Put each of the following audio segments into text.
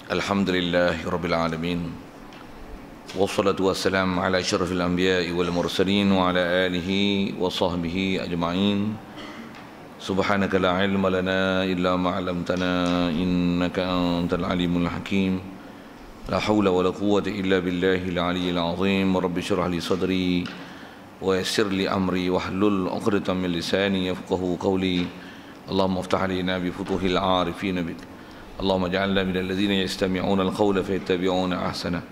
Alhamdulillahi Rabbil Alamin. Wassalatu wassalam ala asyrafil anbiya'i wal mursalin wa ala alihi wa sahbihi ajma'in. Subhanaka la ilma lana illa ma 'allamtana innaka antal alimul hakim. La hawla wa la quwwata illa billahil aliyyil azim. Rabbi shrah li sadri wa yassir li amri wahlul 'uqdatam min lisani yafqahu qawli. Allahumma iftah 'alaina bi futuhil 'arifin bik. اللهم اجعلنا من الذين يستمعون القول فيتبعون احسنه.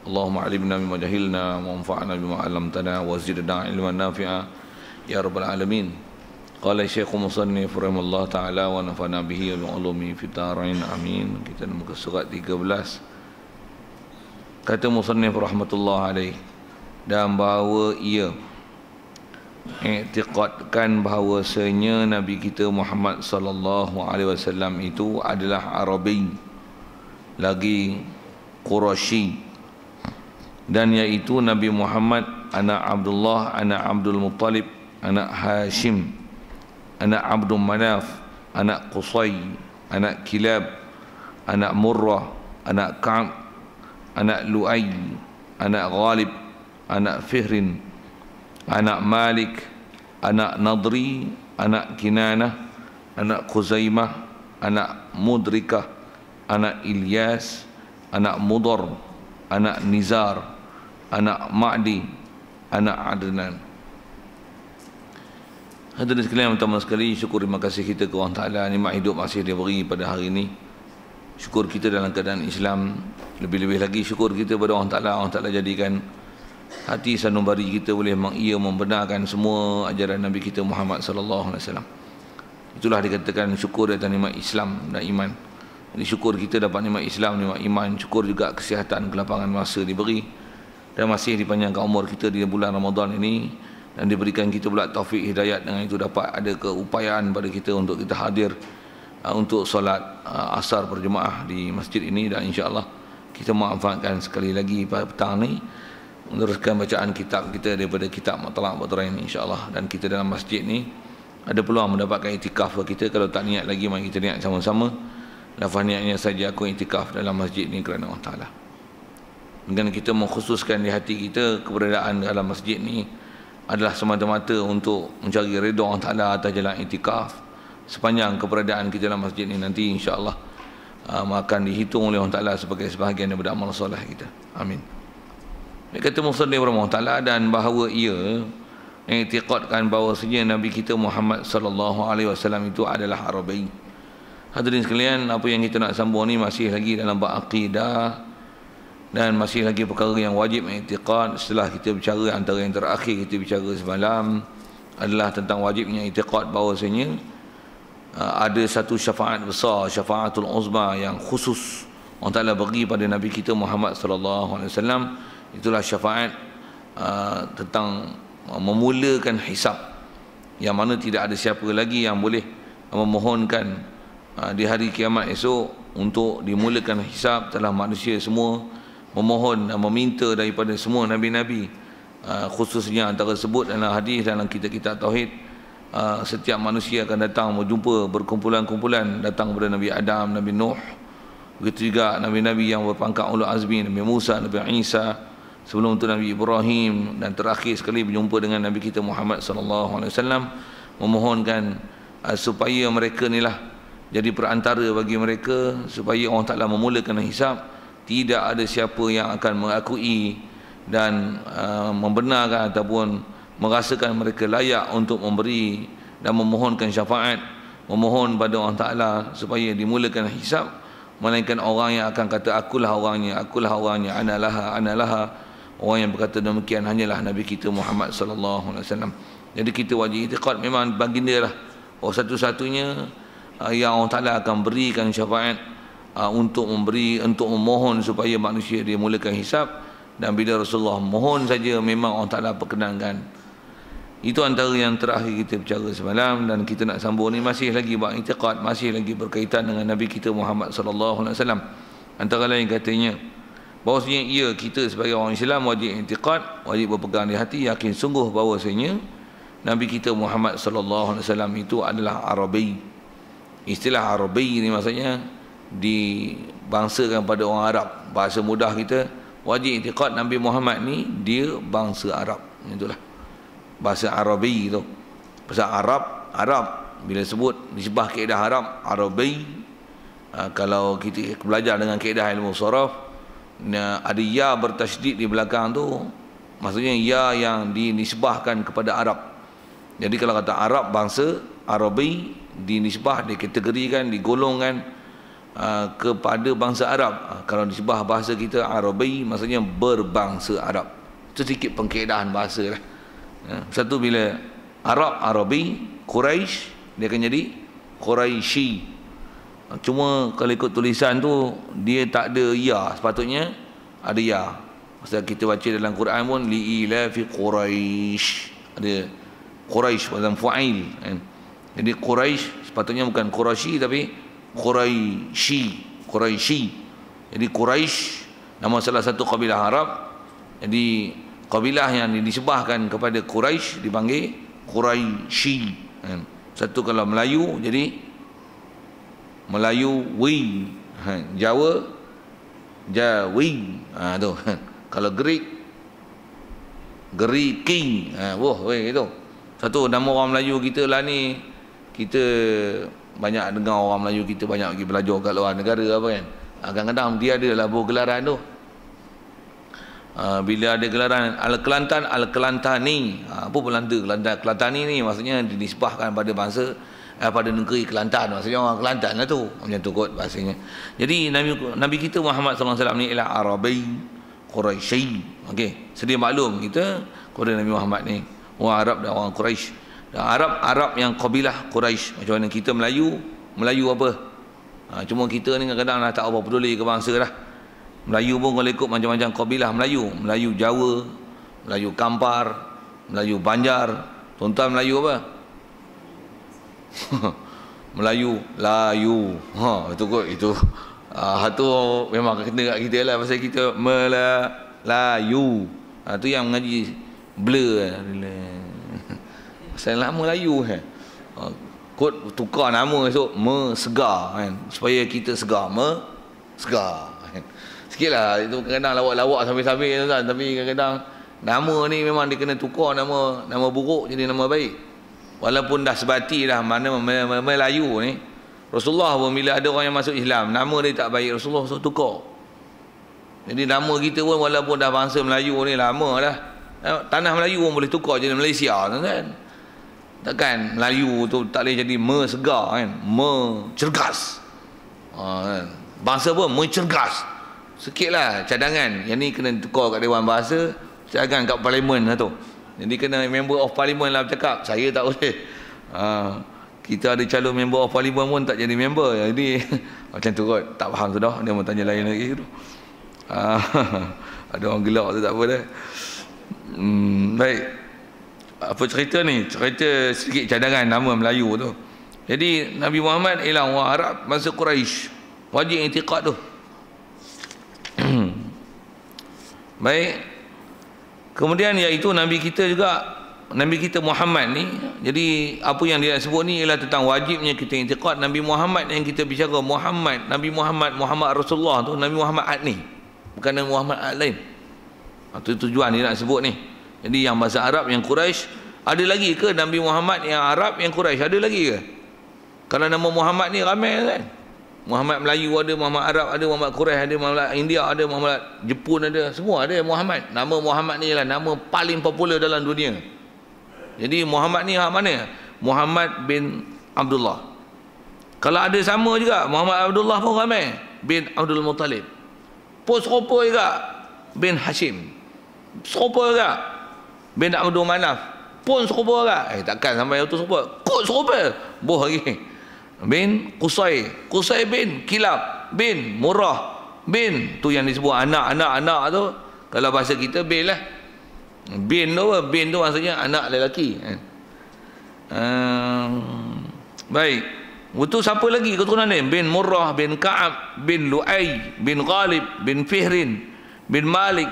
اللهم علمنا بما جهلنا وانفعنا بما علمتنا وزدنا علما نافعا يا رب العالمين. قال الشيخ مصنف رحمه الله تعالى ونفعنا به وبعلومه في الدارين amin. Kita muka surat 13. Kata musannif rahmatullah alaih, dan bahawa ia i'tiqadkan bahawasanya Nabi kita Muhammad sallallahu alaihi wasallam itu adalah Arabi, lagi Quraisy, dan yaitu Nabi Muhammad anak Abdullah, anak Abdul Muttalib, anak Hashim, anak Abdul Manaf, anak Qusay, anak Kilab, anak Murrah, anak Ka'ab, anak Lu'ay, anak Ghalib, anak Fihrin, anak Malik, anak Nadri, anak Kinanah, anak Khuzaimah, anak Mudrikah, anak Ilyas, anak Mudar, anak Nizar, anak Ma'di, anak Adnan. Hadirin sekalian, pertama sekali syukur terima kasih kita ke Allah Ta'ala, nikmat hidup masih dia beri pada hari ini. Syukur kita dalam keadaan Islam. Lebih-lebih lagi syukur kita pada Allah Ta'ala. Allah Ta'ala jadikan hati sanubari kita boleh membenarkan semua ajaran Nabi kita Muhammad sallallahu alaihi wasallam. Itulah dikatakan syukur atas nikmat Islam dan iman. Jadi syukur kita dapat nikmat Islam, nikmat iman, syukur juga kesihatan, kelapangan masa diberi, dan masih dipanjangkan umur kita di bulan Ramadan ini, dan diberikan kita pula taufik hidayat. Dengan itu dapat ada keupayaan pada kita untuk kita hadir untuk solat asar berjemaah di masjid ini, dan insya-Allah kita manfaatkan sekali lagi pada petang ni meneruskan bacaan kitab kita daripada kitab Matlaq Badarain insya-Allah. Dan kita dalam masjid ni ada peluang mendapatkan iktikaf kita. Kalau tak niat lagi, mari kita niat sama-sama. Lafaz niatnya saja, aku iktikaf dalam masjid ni kerana Allah Ta'ala. Dengan kita mengkhususkan di hati kita keberadaan dalam masjid ni adalah semata-mata untuk mencari redha Allah Ta'ala atas jalan iktikaf. Sepanjang keberadaan kita dalam masjid ni nanti insya-Allah akan dihitung oleh Allah Ta'ala sebagai sebahagian daripada amal soleh kita. Amin. Kata musannif rahimahullah taala, dan bahawa ia i'tiqadkan bahawasanya Nabi kita Muhammad sallallahu alaihi wasallam itu adalah Arabi. Hadirin sekalian, apa yang kita nak sambung ni masih lagi dalam bab akidah, dan masih lagi perkara yang wajib i'tiqad. Setelah kita bicara, antara yang terakhir kita bicara semalam adalah tentang wajibnya i'tiqad bahawasanya ada satu syafaat besar, syafaatul uzma, yang khusus Allah Taala bagi pada Nabi kita Muhammad sallallahu alaihi wasallam. Itulah syafaat tentang memulakan hisab, yang mana tidak ada siapa lagi yang boleh memohonkan di hari kiamat esok untuk dimulakan hisab. Telah manusia semua memohon dan meminta daripada semua nabi-nabi, khususnya antara sebut dalam hadis dalam kitab-kitab tauhid, setiap manusia akan datang berjumpa berkumpulan-kumpulan, datang kepada Nabi Adam, Nabi Nuh, begitu juga nabi-nabi yang berpangkat ulul azmi, Nabi Musa, Nabi Isa, sebelum itu Nabi Ibrahim, dan terakhir sekali berjumpa dengan Nabi kita Muhammad sallallahu alaihi wasallam, memohonkan supaya mereka inilah jadi perantara bagi mereka, supaya Allah Ta'ala memulakan hisab. Tidak ada siapa yang akan mengakui dan membenarkan ataupun merasakan mereka layak untuk memberi dan memohonkan syafaat, memohon pada Allah Ta'ala supaya dimulakan hisab, melainkan orang yang akan kata akulah orangnya, analaha. Orang yang berkata demikian hanyalah Nabi kita Muhammad sallallahu alaihi wasallam. Jadi kita wajib i'tiqad memang baginda lah satu-satunya yang Allah Ta'ala akan berikan syafaat untuk memohon supaya manusia dimulakan hisab. Dan bila Rasulullah mohon saja, memang Allah Ta'ala perkenankan. Itu antara yang terakhir kita bicara semalam, dan kita nak sambung ni masih lagi bab i'tiqad, masih lagi berkaitan dengan Nabi kita Muhammad sallallahu alaihi wasallam. Antara lain katanya bahawasanya ia, kita sebagai orang Islam wajib i'tiqad, wajib berpegang di hati, yakin sungguh bahawasanya Nabi kita Muhammad sallallahu alaihi wasallam itu adalah Arabi. Istilah Arabi ini maksudnya dibangsakan pada orang Arab. Bahasa mudah kita, wajib i'tiqad Nabi Muhammad ni dia bangsa Arab. Itulah bahasa Arabi tu. Bahasa Arab bila sebut nisbah kaedah Arab, Arabi. Kalau kita belajar dengan kaedah ilmu saraf, ada ya bertasydid di belakang tu, maksudnya ya yang dinisbahkan kepada Arab. Jadi kalau kata Arab, bangsa Arabi, dinisbah, dikategorikan, digolongkan kepada bangsa Arab. Kalau nisbah bahasa kita Arabi, maksudnya berbangsa Arab. Itu sedikit pengkaedahan bahasa lah. Satu bila Arab, Arabi, Quraisy, dia akan jadi Quraisy. Cuma kalau ikut tulisan tu dia tak ada ya, sepatutnya ada ya. Pasal kita baca dalam Quran pun li'ila fi Quraisy, ada Quraisy dalam fa'il kan. Jadi Quraisy sepatutnya bukan Quraisy tapi Quraisy. Jadi Quraisy nama salah satu kabilah Arab. Jadi kabilah yang disebahkan kepada Quraisy dipanggil Quraisy kan. Satu kalau Melayu jadi Melayu-wi, Jawa Jawi, tu. Kalau Geriki, itu. Satu nama orang Melayu kita lah ni, kita banyak dengar orang Melayu kita banyak pergi belajar kat luar negara apa kan. Kadang-kadang dia ada lah gelaran tu. Bila ada gelaran Al-Kelantan, Al-Kelantani, apa Belanda Kelantani ni maksudnya dinisbahkan pada bangsa pada negeri Kelantan, maksudnya orang Kelantan lah tu, macam tu kot bahasanya. Jadi Nabi kita Muhammad SAW ni ialah Arabi Quraisy. Okey, sedia maklum kita kepada Nabi Muhammad ni orang Arab dan orang Quraisy. Dan Arab yang kabilah Quraisy. Macam mana kita Melayu apa? Cuma kita ni kadang-kadang dah tak apa peduli ke bangsa dah. Melayu pun kalau ikut macam-macam kabilah Melayu Jawa, Melayu Kampar, Melayu Banjar. Tuan-tuan Melayu apa? Melayu Layu. Itu kot itu. Tu memang kena kat kita lah pasal kita Melayu. Tu yang mengaji blur. Pasal lama Melayu kot tukar nama esok Segar kan, supaya kita segar Segar kan. Sikitlah itu kadang-kadang lawak-lawak sambil-sambil kan, tapi kadang-kadang nama ni memang dia kena tukar nama buruk jadi nama baik. Walaupun dah sebati dah mana Melayu ni, Rasulullah pun bila ada orang yang masuk Islam nama dia tak baik, Rasulullah suruh tukar. Jadi nama kita pun walaupun dah bangsa Melayu ni lama dah, tanah Melayu pun boleh tukar jadi Malaysia kan. Takkan Melayu tu tak boleh jadi Segar kan, cergas. Kan? Bangsa pun cergas. Sikitlah cadangan yang ni kena tukar kat Dewan Bahasa, cadangan kat Parlimen lah tu. Jadi kena member of parliament lah bercakap. Saya tak boleh. Kita ada calon member of parliament pun tak jadi member. Jadi macam tu kot. Tak faham tu dah. Dia mau tanya lain lagi tu. Ada orang gelak tu tak apa dah. Baik. Apa cerita ni? Cerita sedikit cadangan nama Melayu tu. Jadi Nabi Muhammad ialah orang Arab bangsa Quraisy. Wajib i'tiqad tu. Baik. Kemudian iaitu Nabi kita juga, Nabi kita Muhammad ni, jadi apa yang dia sebut ni ialah tentang wajibnya kita i'tiqad Nabi Muhammad yang kita bicara Nabi Muhammad Rasulullah tu, Nabi Muhammad ad ni, bukan Nabi Muhammad ad lain. Itu tujuan dia nak sebut ni. Jadi yang bahasa Arab yang Quraisy, ada lagi ke Nabi Muhammad yang Arab yang Quraisy, ada lagi ke? Kalau nama Muhammad ni ramai kan. Muhammad Melayu ada, Muhammad Arab ada, Muhammad Quraisy ada, Muhammad India ada, Muhammad Jepun ada, semua ada Muhammad. Nama Muhammad ni ialah nama paling popular dalam dunia. Jadi Muhammad ni hak mana? Muhammad bin Abdullah. Kalau ada sama juga Muhammad Abdullah pun ramai, bin Abdul Muttalib. Pun serupa juga bin Hashim. Serupa juga bin Abdul Manaf. Pun serupa juga. Takkan sampai itu serupa. Kod serupa. Boh lagi. Bin Qusay bin Kilab bin Murrah bin tu yang disebut anak tu. Kalau bahasa kita bin lah. Bin tu apa? Bin tu maksudnya anak lelaki. Baik. Itu siapa lagi keturunan dia? Bin Murrah bin Ka'ab bin Lu'ay bin Ghalib bin Fihrin bin Malik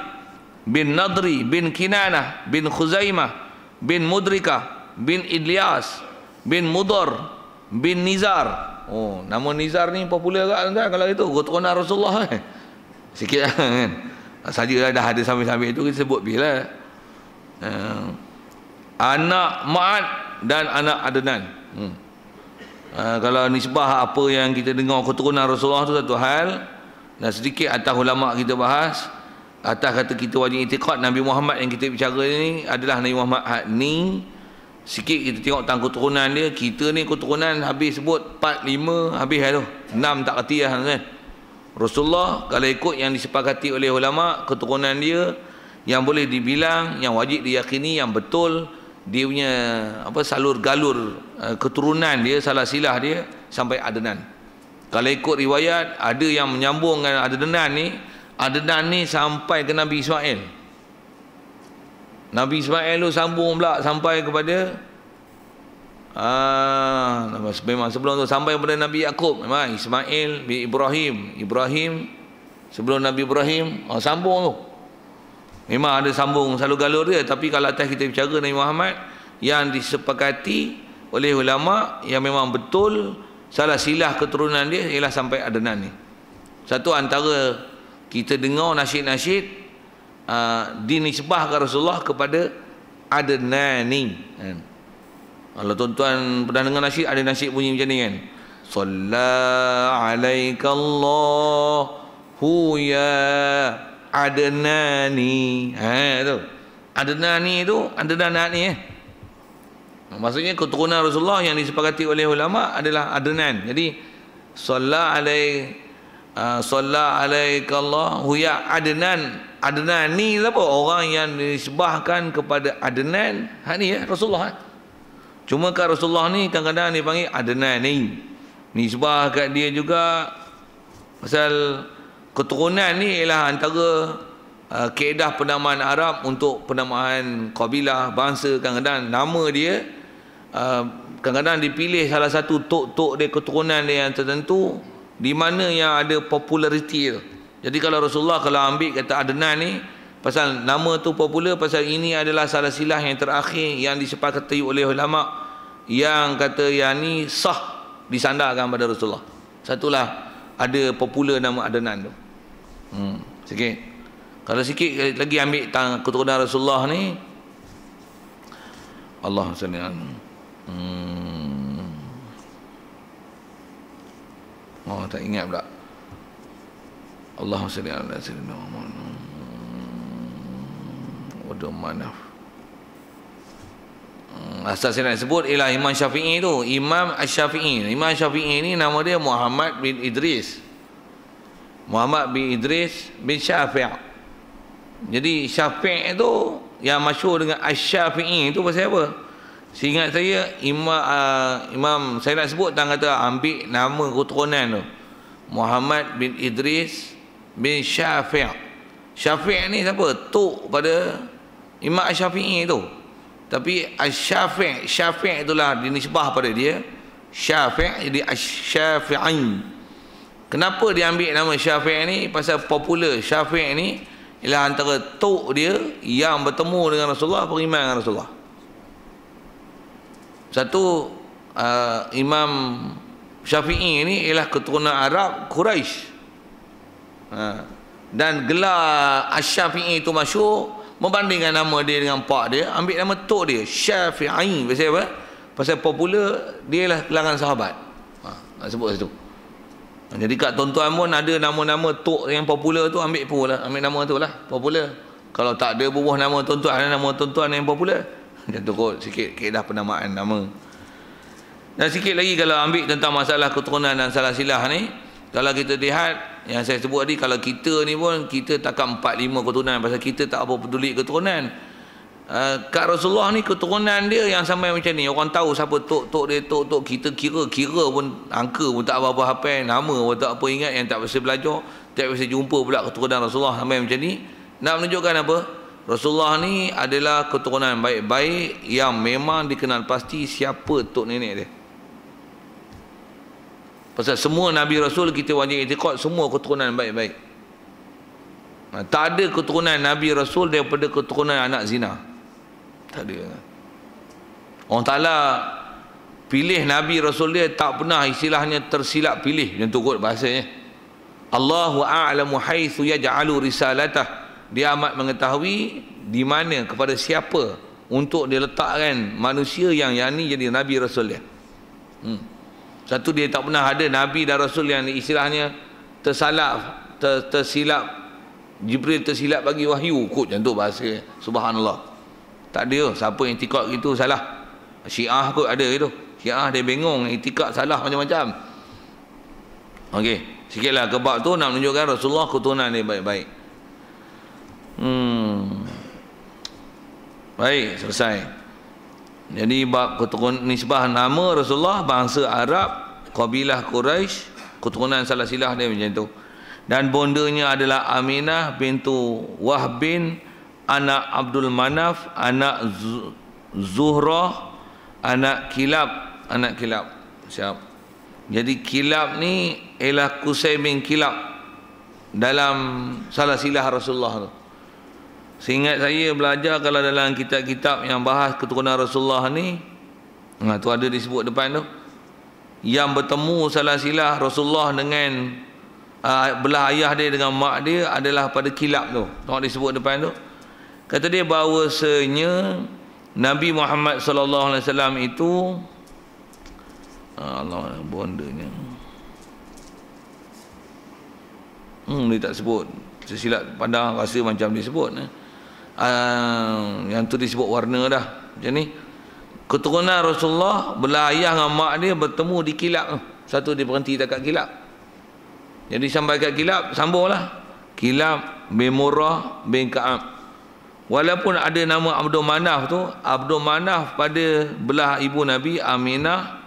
bin Nadri bin Kinanah bin Khuzaimah bin Mudrikah bin Ilyas bin Mudar bin Nizar Oh, nama Nizar ni popular kat tuan kalau itu keturunan Rasulullah sikit kan. Sajalah dah ada sambil-sambil itu kita sebut bila anak Ma'ad dan anak Adnan. Kalau nisbah apa yang kita dengar keturunan Rasulullah tu satu hal, dan sedikit atas ulama kita bahas atas kata kita wajib i'tiqad Nabi Muhammad yang kita bicara ni adalah Nabi Muhammad ni. Sikit kita tengok tentang keturunan dia. Kita ni keturunan habis sebut 4, 5 habis dah tu, 6 tak reti lah kan. Rasulullah kalau ikut yang disepakati oleh ulama, keturunan dia yang boleh dibilang, yang wajib diyakini, yang betul dia punya salur galur keturunan dia, salah silah dia sampai Adnan. Kalau ikut riwayat ada yang menyambung dengan Adnan ni sampai ke Nabi Ismail. Nabi Ismail tu sambung pula sampai kepada memang sebelum tu sampai kepada Nabi Yaqub. Memang Ismail bin Ibrahim sebelum Nabi Ibrahim sambung tu. Memang ada sambung salur galur dia. Tapi kalau atas kita bicara Nabi Muhammad yang disepakati oleh ulama yang memang betul salah silah keturunan dia ialah sampai Adnan ni. Satu antara kita dengar nasyid-nasyid dinisbahkan Rasulullah kepada Adnani kan. Kalau tuan-tuan pernah dengar nasyid, ada nasyid bunyi macam ni kan, Salla alaikallahu ya Adnani. Tu Adnani tu Adnani maksudnya keturunan Rasulullah yang disepakati oleh ulama adalah Adnan. Jadi Salla alaikallahu ya Adnan. Adnan ni apa? Orang yang disebahkan kepada Adnan. Ni Rasulullah. Cuma kat Rasulullah ni kadang-kadang dipanggil Adnan ni. Nisbah kat dia juga pasal keturunan ni ialah antara kaedah penamaan Arab untuk penamaan kabilah, bangsa. Kadang-kadang nama dia kadang-kadang dipilih salah satu tok-tok dia, keturunan dia yang tertentu di mana yang ada populariti tu. Jadi kalau Rasulullah kalau ambil kata Adnan ni pasal nama tu popular, pasal ini adalah salah silah yang terakhir yang disepakati oleh ulama yang kata yang ni sah disandarkan pada Rasulullah. Satulah ada popular nama Adnan tu. Sikit. Kalau sikit lagi ambil tentang keturunan Rasulullah ni, Allah sallallahu tak ingat pula. Allahumma salli ala sayyidina Muhammad wa manaf. Asal saya nak sebut ialah Imam Syafi'i tu, Imam Asy-Syafi'i. Imam Syafi'i ni nama dia Muhammad bin Idris. Muhammad bin Idris bin Syafi'. Jadi Syafi' tu yang masyhur dengan Asy-Syafi'i tu pasal apa? Seingat saya Imam saya nak sebut tentang kata ambil nama keturunan tu Muhammad bin Idris bin Syafi'. Syafi' ni siapa? Tok pada Imam Asy-Syafi'i tu. Tapi Syafi' itulah dinisbah pada dia Syafi', jadi Asy-Syafi'i. Kenapa dia ambil nama Syafi' ni? Pasal popular Syafi' ni ialah antara tok dia yang bertemu dengan Rasulullah, beriman dengan Rasulullah. Satu Imam Syafi'i ni ialah keturunan Arab Quraisy. Dan gelar Asy-Syafi'i itu masyhur membandingkan nama dia dengan pak dia, ambil nama tok dia Syafi'i. Pasal apa? Pasal popular dia ialah kalangan sahabat. Nak sebut situ. Jadi kat tuan-tuan pun ada nama-nama tok yang popular tu, ambil pula, ambil nama tu lah popular. Kalau tak ada bubuh nama tuan-tuan, ada nama tuan-tuan yang popular. Macam tu kot sikit kaedah penamaan nama. Dan sikit lagi kalau ambil tentang masalah keturunan dan salah silah ni, kalau kita lihat yang saya sebut tadi, kalau kita ni pun kita takkan 4-5 keturunan pasal kita tak apa peduli keturunan. Kat Rasulullah ni keturunan dia yang sampai macam ni, orang tahu siapa tok dia, tok kita kira pun angka pun tak apa-apa hafal, nama pun tak apa ingat, yang tak biasa belajar, tak biasa jumpa pula keturunan Rasulullah sampai macam ni. Nak menunjukkan apa? Rasulullah ni adalah keturunan baik-baik yang memang dikenal pasti siapa tok nenek dia. Pasal semua Nabi Rasul kita wajib i'tiqad semua keturunan baik-baik. Tak ada keturunan Nabi Rasul daripada keturunan anak zina. Tak ada. Allah Ta'ala pilih Nabi Rasul dia tak pernah istilahnya tersilap pilih, macam tu kot bahasanya. Allahu a'lamu haitsu yaj'alu risalatah. Dia amat mengetahui di mana, kepada siapa untuk dia letakkan manusia yang ni jadi Nabi Rasul dia. Satu, dia tak pernah ada Nabi dan Rasul yang istilahnya tersilap, Jibril tersilap bagi wahyu kot, macam tu bahasa. Subhanallah, tak ada. Siapa yang itikad gitu salah. Syiah kot ada itu. Syiah dia bengong, itikad salah macam-macam. Okey, sikitlah ke bab tu nak menunjukkan Rasulullah keturunan dia baik-baik. Baik, selesai. Jadi bab keturunan nisbah nama Rasulullah, bangsa Arab, kabilah Quraisy, keturunan silsilah dia macam tu. Dan bondanya adalah Aminah bintu Wahb bin, anak Abdul Manaf, anak Zuhrah, anak Kilab. Siap. Jadi Kilab ni ialah Qusay bin Kilab dalam silsilah Rasulullah tu. Seingat saya belajar, kalau dalam kitab-kitab yang bahas keturunan Rasulullah ni, tu ada disebut depan tu, yang bertemu silsilah Rasulullah dengan belah ayah dia dengan mak dia adalah pada Kilab tu. Tengok disebut depan tu. Kata dia bahawasanya Nabi Muhammad sallallahu alaihi wasallam itu Allah bondanya. Dia tak sebut. Silsilah pandang rasa macam disebut. Yang tu disebut warna dah. Macam ni. Keturunan Rasulullah belah ayah dengan mak dia bertemu di Kilab. Satu dia berhenti dekat Kilab. Jadi sampai kat Kilab, sambunglah. Kilab bin Murrah bin Ka'ab. Walaupun ada nama Abdul Manaf tu, Abdul Manaf pada belah ibu Nabi Aminah,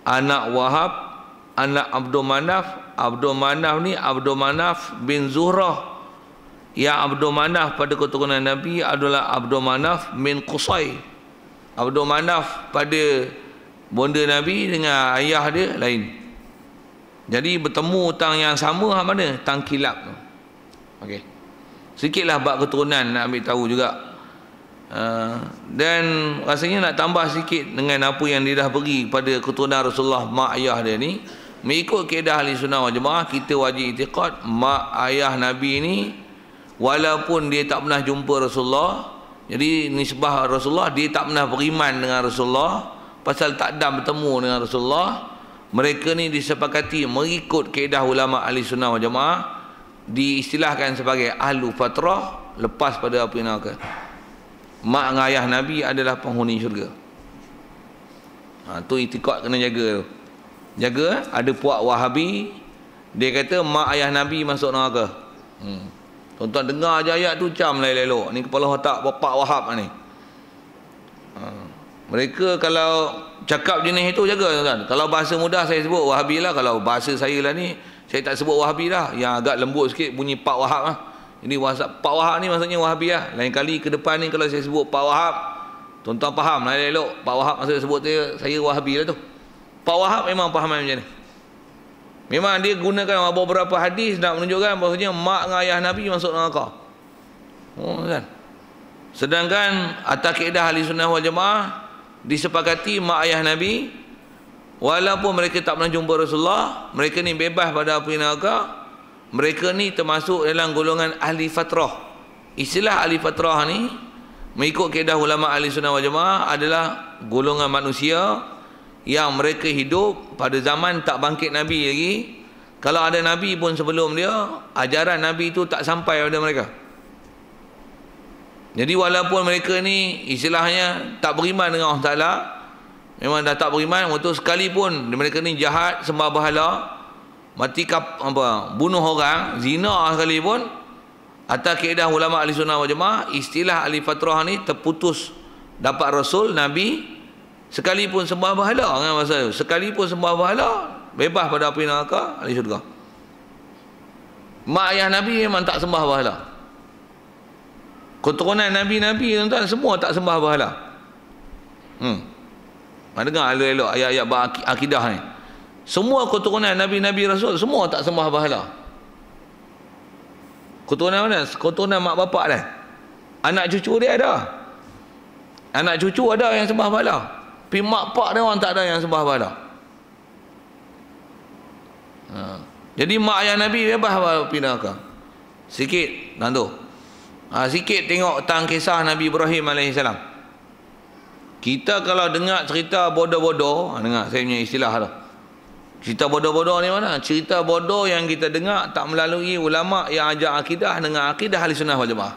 anak Wahab, anak Abdul Manaf. Abdul Manaf ni Abdul Manaf bin Zuhrah. Yang Abdul Manaf pada keturunan Nabi adalah Abdul Manaf bin Qusay. Abdul Manaf pada bonda Nabi dengan ayah dia lain. Jadi bertemu tang yang sama mana? Tang Kilab tu. Okey. Sikitlah bab keturunan nak ambil tahu juga. Dan rasanya nak tambah sikit dengan apa yang dia dah beri pada keturunan Rasulullah, mak ayah dia ni. Mengikut kaedah ahli sunnah wal jamaah, kita wajib i'tiqad mak ayah Nabi ni walaupun dia tak pernah jumpa Rasulullah, jadi nisbah Rasulullah, dia tak pernah beriman dengan Rasulullah, pasal tak ada bertemu dengan Rasulullah. Mereka ni disepakati mengikut kaedah ulama ahli sunnah wal jamaah, diistilahkan sebagai ahlu fatrah, lepas pada apa yang nak. Mak dengan ayah Nabi adalah penghuni syurga. Tu i'tiqad kena jaga tu. Jaga. Ada puak Wahabi, dia kata mak ayah Nabi masuk neraka. Tuan-tuan dengar je ayat tu cam lah elok. Ni kepala otak bapak Wahab ni. Mereka kalau cakap jenis itu jaga tuan-tuan. Kalau bahasa mudah saya sebut Wahabi lah. Kalau bahasa saya lah ni, saya tak sebut Wahabi lah. Yang agak lembut sikit bunyi Pak Wahab lah. Ini Pak Wahab ni maksudnya Wahabi lah. Lain kali ke depan ni kalau saya sebut Pak Wahab, tuan-tuan faham lah elok. Pak Wahab maksudnya sebut saya Wahabi lah tu. Pak Wahab memang faham macam ni. Memang dia gunakan beberapa hadis nak menunjukkan bahawasanya mak dengan ayah Nabi masuk neraka. Kan? Sedangkan atas kaedah ahli sunnah wal jamaah disepakati mak ayah Nabi walaupun mereka tak pernah jumpa Rasulullah, mereka ni bebas pada api neraka. Mereka ni termasuk dalam golongan ahli fatrah. Istilah ahli fatrah ni mengikut kaedah ulama ahli sunnah wal jamaah adalah golongan manusia yang mereka hidup pada zaman tak bangkit Nabi lagi. Kalau ada Nabi pun sebelum dia, ajaran Nabi itu tak sampai pada mereka. Jadi walaupun mereka ni istilahnya tak beriman dengan Allah Ta'ala, memang dah tak beriman, waktu sekalipun mereka ni jahat, sembah berhala, mati bunuh orang, zina sekalipun, atas kaedah ulama ahli sunnah wal jamaah, istilah ahli fatrah ni terputus. Dapat Rasul, Nabi, sekalipun sembah berhala kan masa itu. Sekalipun sembah berhala, bebas pada api neraka, ahli syurga. Mak ayah Nabi memang tak sembah berhala. Keturunan Nabi-Nabi tuan-tuan semua tak sembah berhala. Dengar elok-elok ayat-ayat akidah ni. Semua keturunan Nabi-Nabi Rasul semua tak sembah berhala. Keturunan mana? Keturunan mak bapak dah. Anak cucu dia ada. Anak cucu ada yang sembah berhala. Tapi mak pak dia orang tak ada yang sembah berhala. Jadi mak ayah Nabi bebas api neraka. Sikit nanti. Sikit tengok tentang kisah Nabi Ibrahim AS. Kita kalau dengar cerita bodoh-bodoh, dengar saya punya istilah tu. Cerita bodoh-bodoh ni mana? Cerita bodoh yang kita dengar tak melalui ulama yang ajar akidah dengan akidah ahli sunnah wal jamaah.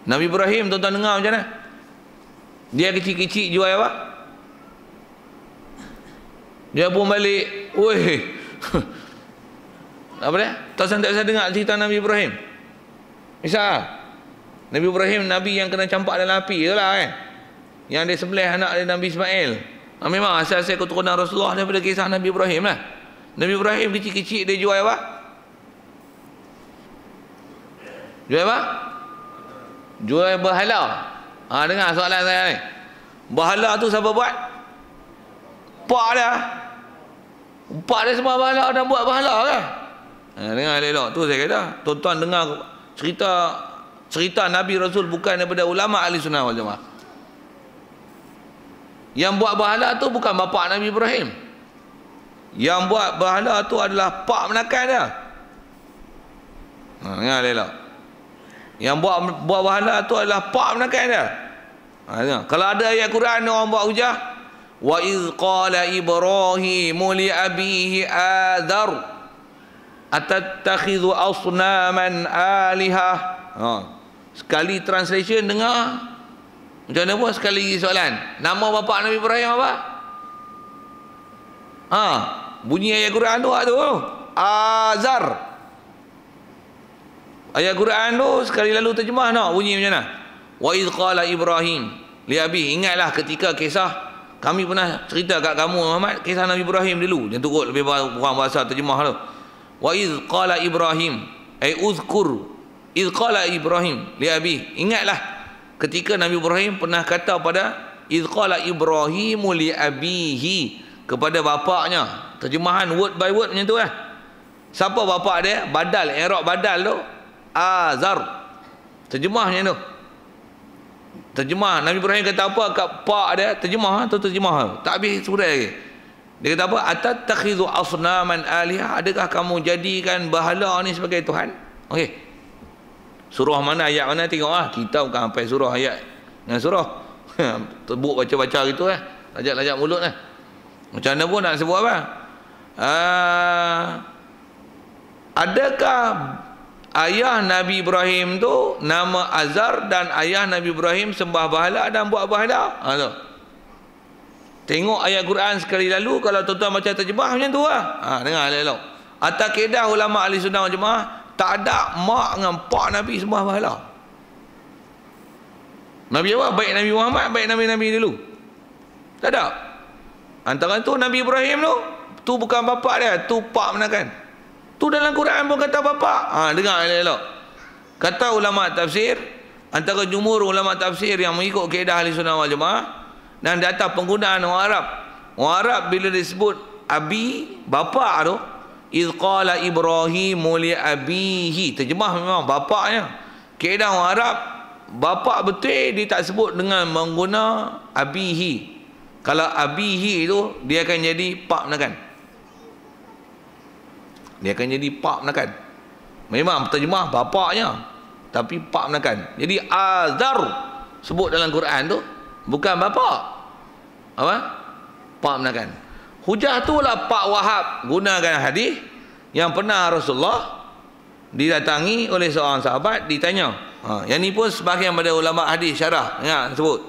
Nabi Ibrahim tuan-tuan dengar macam mana? Dia kecil-kecil jual apa? Dia pun balik, weh. Apa dia? Tak usah dengar cerita Nabi Ibrahim. Misal Nabi Ibrahim Nabi yang kena campak dalam api tu lah kan, yang dia sembelih anak dia Nabi Ismail. Memang asal-asal keturunan Rasulullah daripada kisah Nabi Ibrahim lah. Nabi Ibrahim kecil-kecil dia jual apa? Jual apa? Jual berhala. Dengar soalan saya ni. Berhala tu siapa buat? Pak dia. Pak dia semua berhala dan buat berhala kan? Dengar elok tu saya kata. Tuan-tuan dengar cerita Nabi Rasul bukan daripada ulama ahli sunnah wal jamaah. Yang buat berhala tu bukan bapa Nabi Ibrahim. Yang buat berhala tu adalah pak menakan dia. Dengar elok. Yang buat berhala tu adalah pak menakan dia. Kalau ada ayat Quran orang buat hujah, wa iz qala Ibrahim li abihi Azar atattakhidhu asnaman alihah. Sekali translation dengar macam mana pun, sekali lagi soalan. Nama bapa Nabi Ibrahim apa? Bunyi ayat Quran tu Azar. Ayat Quran tu sekali lalu terjemah nak bunyi macam mana? Wa iz qala Ibrahim li abi. Ingatlah ketika kisah kami pernah cerita kat kamu Muhammad, kisah Nabi Ibrahim dulu. Dia turut lebih kurang bahasa terjemah tu. Wa iz qala Ibrahim, uzkur iz qala Ibrahim li abi. Ingatlah ketika Nabi Ibrahim pernah kata pada iz qala Ibrahimu li abihi, kepada bapaknya. Terjemahan word by word macam tu lah. Siapa bapak dia? Badal, i'rab badal tu Azar. Terjemah macam tu. Terjemah Nabi Ibrahim kata apa kat pak dia, terjemah tu terjemah. Tak habis surat lagi. Dia kata apa? Atattakhidhu asnaman alihah. Adakah kamu jadikan berhala ni sebagai Tuhan? Okey. Surah mana, ayat mana, tengoklah. Kita bukan sampai surah ayat dengan surah. Terbuk baca-baca gitu lajak-lajak mulut lah. Macam mana pun nak sebut apa? Adakah ayah Nabi Ibrahim tu nama Azar dan ayah Nabi Ibrahim sembah berhala dan buat berhala? Tengok ayat Quran sekali lalu. Kalau tuan-tuan baca terjemah macam tu lah. Dengar elok. Atas kaedah ulama ahli sunnah wal jamaah, tak ada mak dengan pak Nabi sembah berhala. Nabi apa? Baik Nabi Muhammad, baik Nabi-Nabi dulu. Tak ada. Antara tu Nabi Ibrahim tu bukan bapak dia, tu pak menakan. Tu dalam Quran pun kata bapak. Dengar elok. Kata ulama tafsir, antara jumhur ulama tafsir yang mengikut kaedah ahli sunnah wal jamaah dan di atas penggunaan orang Arab. Orang Arab bila disebut abi, bapak tu, iz qala Ibrahimu li abihi, terjemah memang bapaknya. Kaedah orang Arab, bapak betul dia tak sebut dengan mengguna abihi. Kalau abihi tu dia akan jadi pak menakan. Dia akan jadi pak menakan. Memang terjemah bapaknya, tapi pak menakan. Jadi Azar sebut dalam Quran tu bukan bapak. Apa? Pak menakan. Hujah tu lah Pak Wahab gunakan hadis yang pernah Rasulullah didatangi oleh seorang sahabat, ditanya. Yang ni pun sebahagian pada ulama hadis syarah sebut.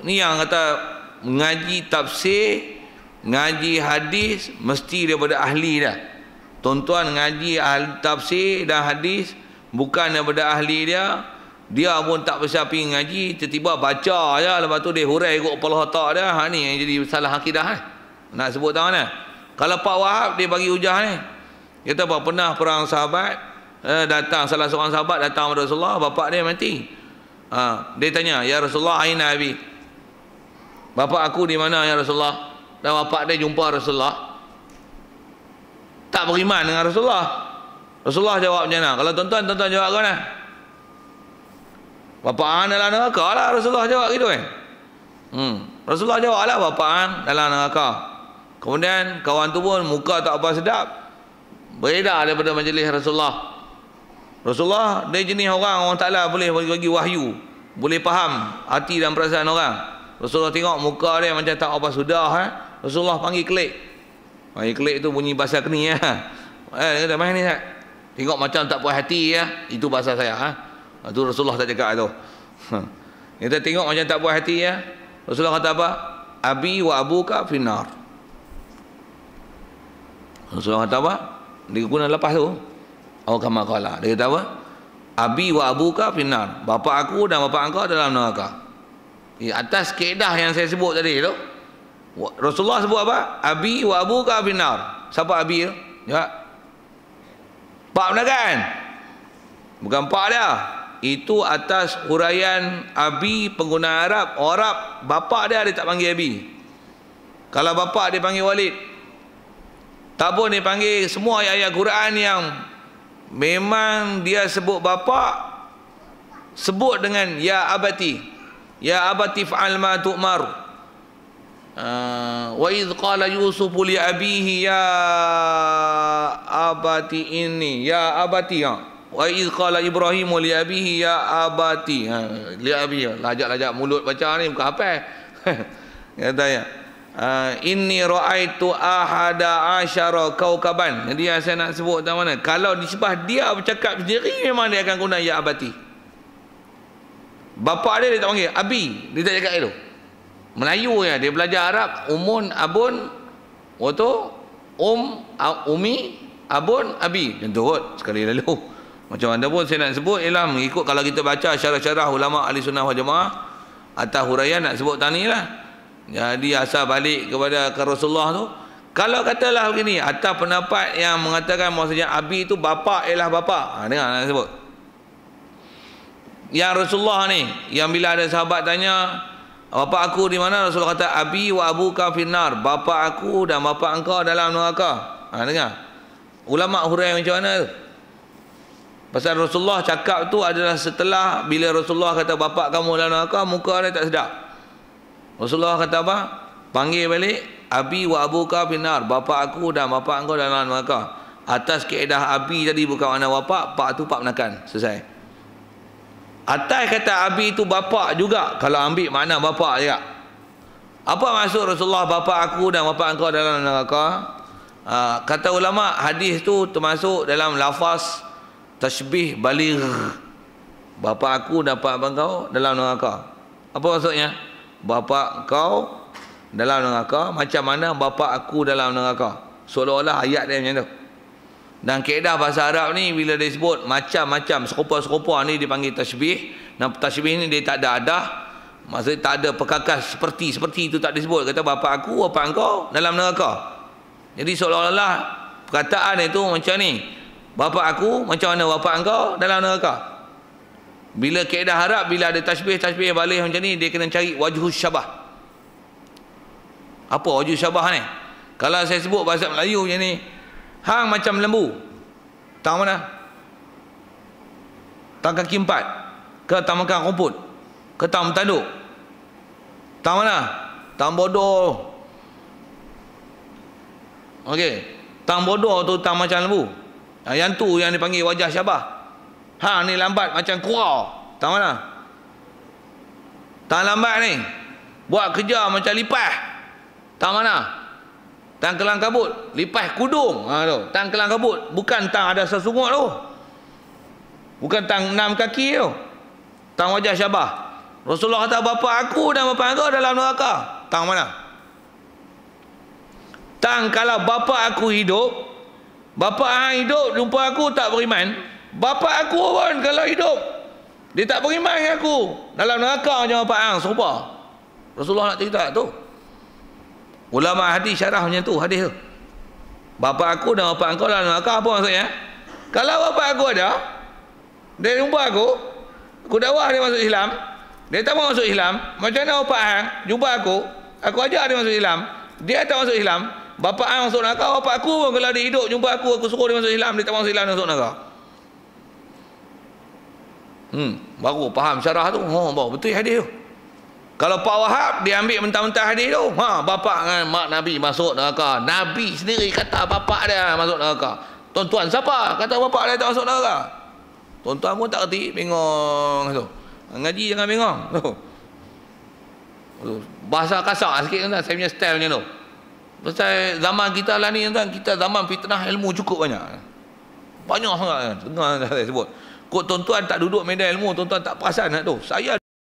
Ni yang kata ngaji tafsir, ngaji hadis mesti daripada ahli dah. Tuan-tuan ngaji tafsir dan hadis bukan daripada ahli dia pun tak pasal pergi ngaji, tiba-tiba baca je, lepas tu dia hurai ikut kepala otak dia. Ni yang jadi salah akidah nak sebut tahu mana. Kalau Pak Wahab dia bagi hujah ni, kata apa, pernah perang sahabat, datang salah seorang sahabat datang kepada Rasulullah, bapak dia mati. Dia tanya, ya Rasulullah, aina abi, bapak aku di mana ya Rasulullah? Dan bapak dia jumpa Rasulullah, tak beriman dengan Rasulullah. Rasulullah jawab macam mana? Kalau tuan-tuan jawab kan? Bapak anda lah neraka lah, Rasulullah jawab gitu kan. Rasulullah jawablah bapa hang dalam neraka. Kemudian kawan tu pun muka tak apa sedap, beredar daripada majlis Rasulullah. Rasulullah dia jenis orang Ta'ala boleh bagi wahyu, boleh faham hati dan perasaan orang. Rasulullah tengok muka dia macam tak apa sudah, Rasulullah panggil kelik. Panggil kelik tu bunyi bahasa keni dia kata, "Mai ni tak? Tengok macam tak puas hati itu bahasa saya tu Rasulullah tak cakap tu. Kita tengok macam tak puas hati Rasulullah kata apa? Abi wa abuka finnar. Rasulullah kata apa? Dia guna lepas tu. Kama qala. Dia kata apa? Abi wa abuka finnar. Bapa aku dan bapa engkau dalam neraka. Atas kaedah yang saya sebut tadi tu, Rasulullah sebut apa? Abi wa abuka finnar. Siapa abi tu? Ya. Pak benar kan? Bukan pak dia. Itu atas huraian abi pengguna Arab. Orang bapa dia tak panggil abi. Kalau bapa dia panggil Walid. Tak pun dia panggil semua ayat-ayat Quran yang memang dia sebut bapa, sebut dengan ya abati. Ya abati fa'al ma tu'mar. Wa idh qala Yusuf li abihi ya abati inni ya abati wa idh qala Ibrahim li abihi ya abati li abihi. Lajak-lajak mulut baca ni bukan hafal. Katanya inni ra'aitu ahada asyara kaukaban. Jadi yang saya nak sebut tak mana, kalau disebab dia bercakap sendiri memang dia akan guna ya abati. Bapa dia tak panggil abi, dia tak cakap itu. Melayu dia belajar Arab, umun abun, waktu umi abun abi. Contoh sekali lalu. Macam mana pun saya nak sebut ialah mengikut kalau kita baca syarah-syarah ulama ahli sunnah wal jamaah atas huraian nak sebut tani lah. Jadi asal balik kepada Rasulullah tu, kalau katalah begini, atas pendapat yang mengatakan maksudnya abi tu bapa ialah bapa. Dengar nak sebut. Yang Rasulullah ni, yang bila ada sahabat tanya, bapa aku di mana? Rasulullah kata abi wa abuka finnar. Bapa aku dan bapa engkau dalam neraka. Dengar. Ulama huraian macam mana tu? Pasal Rasulullah cakap tu adalah setelah bila Rasulullah kata bapa kamu dalam neraka, muka dia tak sedap. Rasulullah kata apa? Panggil balik abi wa abuka finnar. Bapa aku dan bapa engkau dalam neraka. Atas kaedah abi tadi bukan makna bapa, pak tu pak menakan. Selesai. Atas kata abi itu bapa juga, kalau ambil makna bapa juga. Apa maksud Rasulullah bapa aku dan bapa engkau dalam neraka? Kata ulama hadis tu termasuk dalam lafaz tashbih baligh. Bapa aku dan bapa engkau dalam neraka. Apa maksudnya? Bapa kau dalam neraka macam mana bapa aku dalam neraka. Seolah-olah ayat dia macam tu. Dan kaedah bahasa Arab ni bila dia sebut macam-macam, serupa-serupa ni dipanggil tashbih. Dan tashbih ni dia tak ada adah. Maksudnya tak ada perkakas seperti itu tak disebut. Kata bapa aku, bapa engkau dalam neraka. Jadi seolah-olah perkataan itu macam ni. Bapa aku macam mana bapa engkau dalam neraka. Bila kaedah Arab, bila ada tashbih balik macam ni, dia kena cari wajhus syabah. Apa wajhus syabah ni? Kalau saya sebut bahasa Melayu macam ni, hang macam lembu. Tang mana? Tang kaki empat. Ke tang makan rumput. Ke tang bertanduk. Tang mana? Tang bodoh. Okey. Tang bodoh tu tang macam lembu. Yang tu yang dipanggil wajah syabah. Hang ni lambat macam kura. Tang mana? Tang lambat ni buat kerja macam lipas. Tang mana? Tang kelang kabut, lipas kudung. Tu. Tang kelang kabut, bukan tang ada sesungut tu. Bukan tang 6 kaki tu. Tang wajah syabah. Rasulullah kata bapa aku dan bapa engkau dalam neraka. Tang mana? Tang kalau bapa aku hidup, bapa hang hidup jumpa aku tak beriman, bapa aku pun kalau hidup dia tak beriman dengan aku, dalam neraka macam bapa hang serupa. Rasulullah nak cerita tu. Ulama hadis syarah macam tu hadis tu. Bapa aku dan bapa engkau dalam neraka, apa maksudnya? Kalau bapa aku ada, dia jumpa aku dakwah dia masuk Islam, dia tak mau masuk Islam, macam mana bapa hang jumpa aku ajar dia masuk Islam, dia tak masuk Islam, bapa hang masuk neraka, bapa aku pun kalau dia hidup jumpa aku suruh dia masuk Islam, dia tak masuk Islam, dia masuk neraka. Baru faham syarah tu. Betul hadis tu. Kalau Pak Wahab dia ambil mentah-mentah hadis tu, bapak dengan mak Nabi masuk neraka. Nabi sendiri kata bapak dia masuk neraka. Tuan-tuan siapa kata bapak dia tak masuk neraka? Tuan-tuan pun tak reti, bengong tu. Ngaji jangan bengong tu. Bahasa kasar sikit tuan, saya punya style macam tu. Pasal zaman kita lah ni tuan, kita zaman fitnah ilmu cukup banyak. Banyak sangat kan. Dengar saya sebut. Kok tuan-tuan tak duduk medan ilmu, tuan-tuan tak perasan tu. Saya